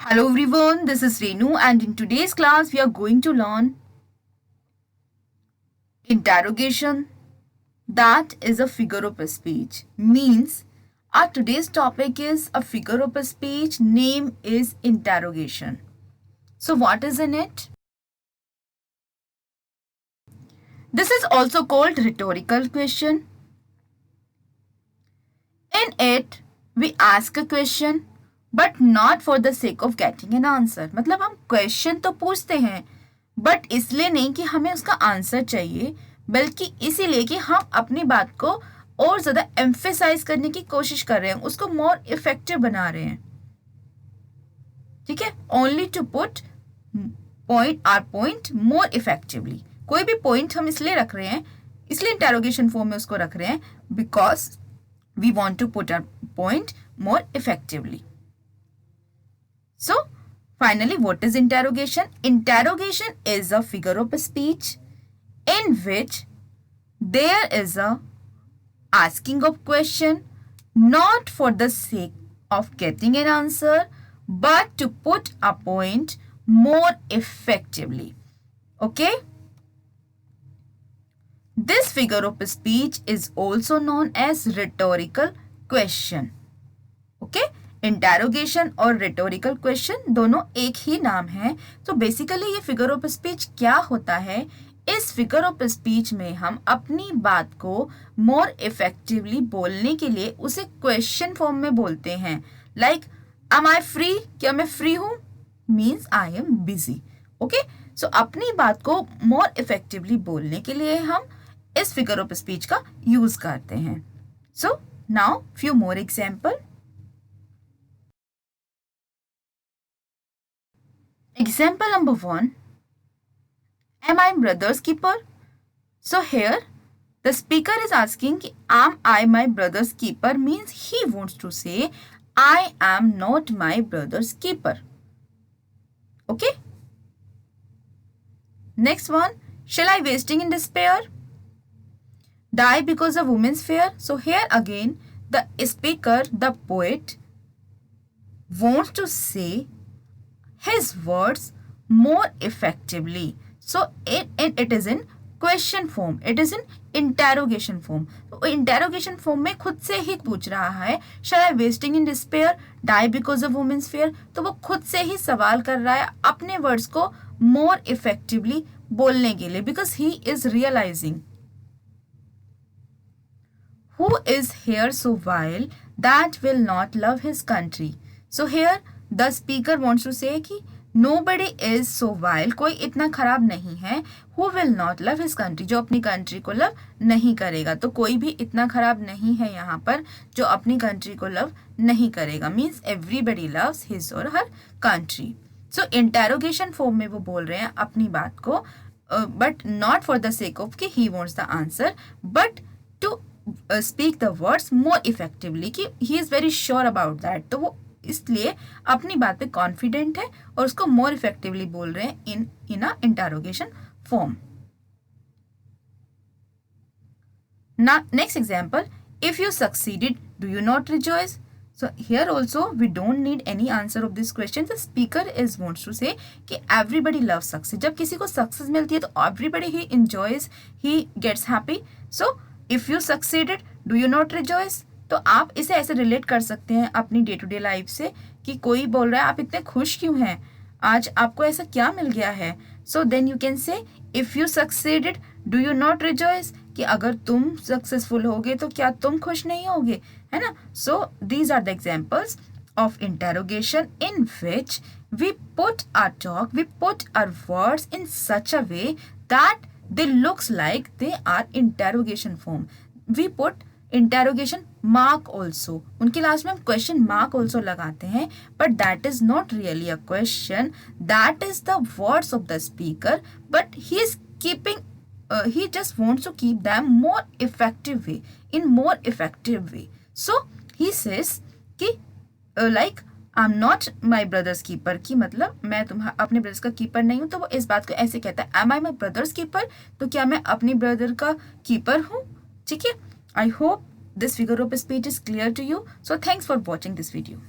Hello everyone, this is Renu and in today's class we are going to learn interrogation. That is a figure of speech. Means our today's topic is a figure of speech. Name is interrogation. So what is in it? This is also called rhetorical question. In it, we ask a question but not for the sake of getting an answer. मतलब हम question तो पूछते हैं but इसलिए नहीं कि हमें उसका आंसर चाहिए, बल्कि इसीलिए कि हम अपनी बात को और ज़्यादा एम्फेसाइज करने की कोशिश कर रहे हैं, उसको मोर इफेक्टिव बना रहे हैं. ठीक है, only to put point more effectively. कोई भी पॉइंट हम इसलिए रख रहे हैं, इसलिए इंटेरोगेशन फॉर्म में उसको रख रहे हैं because we want to put our point more effectively. So, finally, what is interrogation? Interrogation is a figure of speech in which there is a asking of question not for the sake of getting an answer but to put a point more effectively. Okay? This figure of speech is also known as rhetorical question. Okay? Interrogation और rhetorical question दोनों एक ही नाम है. तो basically ये figure of speech क्या होता है? इस फिगर ऑफ स्पीच में हम अपनी बात को मोर इफेक्टिवली बोलने के लिए उसे क्वेश्चन फॉर्म में बोलते हैं. Like am I free? क्या मैं फ्री हूँ? Means I am busy. Okay, so अपनी बात को मोर इफेक्टिवली बोलने के लिए हम इस फिगर ऑफ स्पीच का यूज करते हैं. So now few more example. Example number 1. Am I brother's keeper? So here the speaker is asking, am I my brother's keeper? Means he wants to say I am not my brother's keeper. Okay. Next one. Shall I wasting in despair? Die because of women's fear. So here again the speaker, the poet, wants to say his words more effectively. So it is in question form, it is in interrogation form. तो interrogation form में खुद से ही पूछ रहा है shall I wasting in despair, die because of women's fear. तो वो खुद से ही सवाल कर रहा है अपने words को more effectively बोलने के लिए, because he is realizing who is here so vile that will not love his country. So here the speaker wants to say कि nobody is so vile, कोई इतना खराब नहीं है, who will not love his country, जो अपनी country को love नहीं करेगा. तो कोई भी इतना खराब नहीं है यहाँ पर जो अपनी कंट्री को लव नहीं करेगा. मीन्स एवरीबडी लव्स हिज और her country. So interrogation form में वो बोल रहे हैं अपनी बात को, but not for the sake of कि he wants the answer, but to speak the words more effectively, कि he is very sure about that. तो वो इसलिए अपनी बात पे कॉन्फिडेंट है और उसको मोर इफेक्टिवली बोल रहे हैं in a interrogation form. Next example. If you succeeded do you not rejoice? So here also we don't need any answer of this question. The speaker is wants to say कि everybody love success. जब किसी को success मिलती है तो everybody he enjoys, he gets happy. So if you succeeded do you not rejoice? तो आप इसे ऐसे रिलेट कर सकते हैं अपनी डे टू डे लाइफ से कि कोई बोल रहा है आप इतने खुश क्यों हैं, आज आपको ऐसा क्या मिल गया है. So then you can say if you succeeded do you not rejoice, कि अगर तुम सक्सेसफुल होगे तो क्या तुम खुश नहीं होगे, है ना. So these are the examples of interrogation in which we put our talk, we put our words in such a way that they looks like they are interrogation form. We put interrogation mark also, उनके last में हम question mark also लगाते हैं, but that is not really a question, that is the words of the speaker, but he is keeping, he just wants to keep them more effective way, in more effective way. So he says कि like I'm not my brother's keeper, की मतलब मैं अपने brothers का keeper नहीं हूँ. तो वो इस बात को ऐसे कहता है am I my brother's keeper, तो क्या मैं अपनी ब्रदर का कीपर हूँ. ठीक है. I hope this figure of speech is clear to you. So thanks for watching this video.